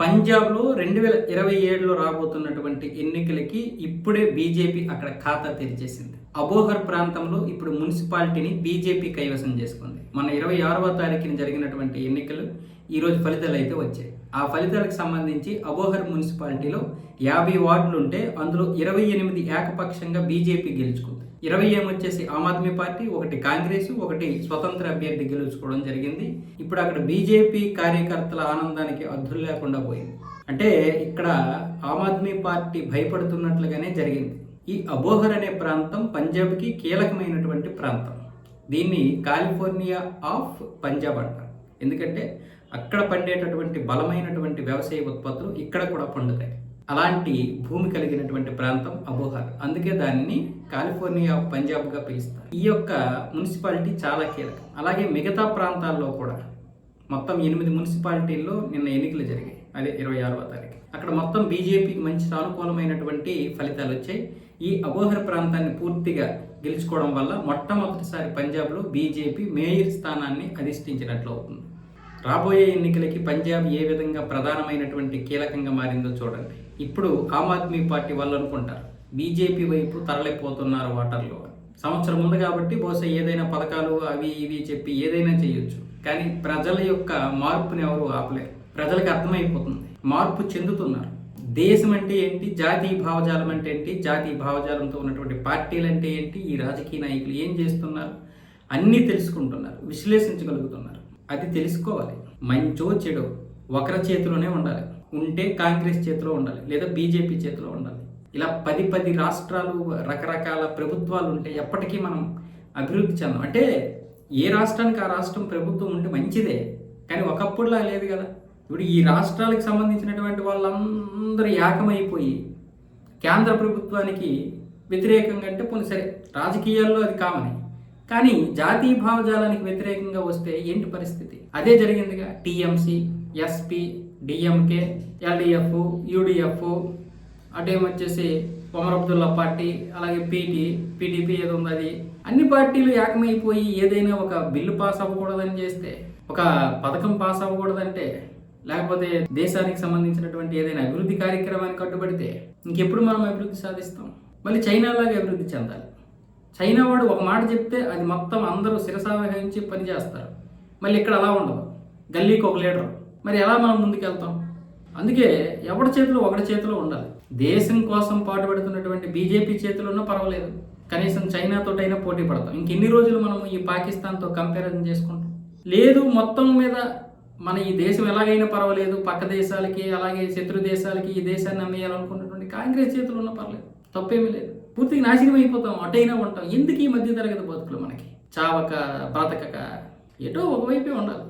పంజాబ్లో 2027లో రాబోతున్నటువంటి ఎన్నికలకి ఇప్పుడే బీజేపీ అక్కడ ఖాతా తెరిచేసింది. అబోహర్ ప్రాంతంలో ఇప్పుడు మున్సిపాలిటీని బీజేపీ కైవసం చేసుకుంది. మన 26వ తారీఖున జరిగినటువంటి ఎన్నికలు ఈరోజు ఫలితాలు అయితే వచ్చాయి. ఆ ఫలితాలకు సంబంధించి అబోహర్ మున్సిపాలిటీలో 50 వార్డులు ఉంటే అందులో 28 ఏకపక్షంగా బీజేపీ గెలుచుకుంది. 20 వచ్చేసి ఆమ్ ఆద్మీ పార్టీ, ఒకటి కాంగ్రెస్, ఒకటి స్వతంత్ర అభ్యర్థి గెలుచుకోవడం జరిగింది. ఇప్పుడు అక్కడ బీజేపీ కార్యకర్తల ఆనందానికి అద్దులు లేకుండా పోయింది. అంటే ఇక్కడ ఆమ్ ఆద్మీ పార్టీ భయపడుతున్నట్లుగానే జరిగింది. ఈ అబోహర్ అనే ప్రాంతం పంజాబ్కి కీలకమైనటువంటి ప్రాంతం. దీన్ని కాలిఫోర్నియా ఆఫ్ పంజాబ్ అంటారు. ఎందుకంటే అక్కడ పండేటటువంటి బలమైనటువంటి వ్యవసాయ ఉత్పత్తులు ఇక్కడ కూడా పండుతాయి. అలాంటి భూమి కలిగినటువంటి ప్రాంతం అబోహర్. అందుకే దానిని కాలిఫోర్నియా ఆఫ్ పంజాబ్గా పిలుస్తారు. ఈ యొక్క మున్సిపాలిటీ చాలా కీలకం. అలాగే మిగతా ప్రాంతాల్లో కూడా మొత్తం 8 మున్సిపాలిటీల్లో నిన్న ఎన్నికలు జరిగాయి. అదే 26వ తారీఖు. అక్కడ మొత్తం బీజేపీకి మంచి సానుకూలమైనటువంటి ఫలితాలు వచ్చాయి. ఈ అబోహర్ ప్రాంతాన్ని పూర్తిగా గెలుచుకోవడం వల్ల మొట్టమొదటిసారి పంజాబ్లో బీజేపీ మేయర్ స్థానాన్ని అధిష్ఠించినట్లు అవుతుంది. రాబోయే ఎన్నికలకి పంజాబ్ ఏ విధంగా ప్రధానమైనటువంటి కీలకంగా మారిందో చూడండి. ఇప్పుడు ఆమ్ ఆద్మీ పార్టీ వాళ్ళు అనుకుంటారు బీజేపీ వైపు తరలిపోతున్నారు ఓటర్లు. సంవత్సరం ఉంది కాబట్టి బహుశా ఏదైనా పథకాలు అవి ఇవి చెప్పి ఏదైనా చేయొచ్చు. కానీ ప్రజల యొక్క మార్పుని ఎవరు ఆపలేరు. ప్రజలకు అర్థమైపోతుంది, మార్పు చెందుతున్నారు. దేశం అంటే ఏంటి, జాతీయ భావజాలం అంటే ఏంటి, జాతీయ భావజాలంతో ఉన్నటువంటి పార్టీలు అంటే ఏంటి, ఈ రాజకీయ నాయకులు ఏం చేస్తున్నారు అన్నీ తెలుసుకుంటున్నారు, విశ్లేషించగలుగుతున్నారు. అది తెలుసుకోవాలి. మంచో చెడో ఒకరి చేతిలోనే ఉండాలి. ఉంటే కాంగ్రెస్ చేతిలో ఉండాలి, లేదా బీజేపీ చేతిలో ఉండాలి. ఇలా 10 రాష్ట్రాలు రకరకాల ప్రభుత్వాలు ఉంటే ఎప్పటికీ మనం అభివృద్ధి చెందాం. అంటే ఏ రాష్ట్రానికి ఆ రాష్ట్రం ప్రభుత్వం ఉంటే మంచిదే, కానీ ఒకప్పుడులా లేదు కదా. ఇప్పుడు ఈ రాష్ట్రాలకు సంబంధించినటువంటి వాళ్ళందరూ ఏకమైపోయి కేంద్ర ప్రభుత్వానికి వ్యతిరేకంగా అంటే పోనీ సరే రాజకీయాల్లో అది కామని, కానీ జాతీయ భావజాలానికి వ్యతిరేకంగా వస్తే ఏంటి పరిస్థితి? అదే జరిగిందిగా. TMC, SP, DMK, LDF, UDF, అటేమొచ్చేసి ఒమర్ అబ్దుల్లా పార్టీ, అలాగే పీటీపీ ఏదో ఉంది, అది అన్ని పార్టీలు ఏకమైపోయి ఏదైనా ఒక బిల్లు పాస్ అవ్వకూడదని చేస్తే, ఒక పథకం పాస్ అవ్వకూడదంటే, లేకపోతే దేశానికి సంబంధించినటువంటి ఏదైనా అభివృద్ధి కార్యక్రమానికి కట్టుబడితే ఇంకెప్పుడు మనం అభివృద్ధి సాధిస్తాం? మళ్ళీ చైనాలాగా అభివృద్ధి చెందాలి. చైనా వాడు ఒక మాట చెప్తే అది మొత్తం అందరూ శిరసావహించి పనిచేస్తారు. మళ్ళీ ఇక్కడ అలా ఉండదు, గల్లీకి ఒక లీడర్. మరి ఎలా మనం ముందుకెళ్తాం? అందుకే ఎవరి చేతిలో ఒకటి చేతిలో ఉండాలి. దేశం కోసం పాటుపడుతున్నటువంటి బీజేపీ చేతిలో ఉన్నా పర్వాలేదు, కనీసం చైనాతోటైనా పోటీ పడతాం. ఇంకెన్ని రోజులు మనం ఈ పాకిస్తాన్తో కంపారిజన్ చేసుకుంటాం? లేదు, మొత్తం మీద మన ఈ దేశం ఎలాగైనా పర్వాలేదు, పక్క దేశాలకి అలాగే శత్రు దేశాలకి ఈ దేశాన్ని అమ్మేయాలనుకున్నటువంటి కాంగ్రెస్ చేతులు ఉన్నా పర్లేదు, తప్పేమీ లేదు. పూర్తిగా నాశనం అయిపోతాం, అటైనా ఉంటాం. ఎందుకు ఈ మధ్య తరగతి బతుకులు మనకి? చావక బ్రతకక ఎటో ఒకవైపే ఉండాలి.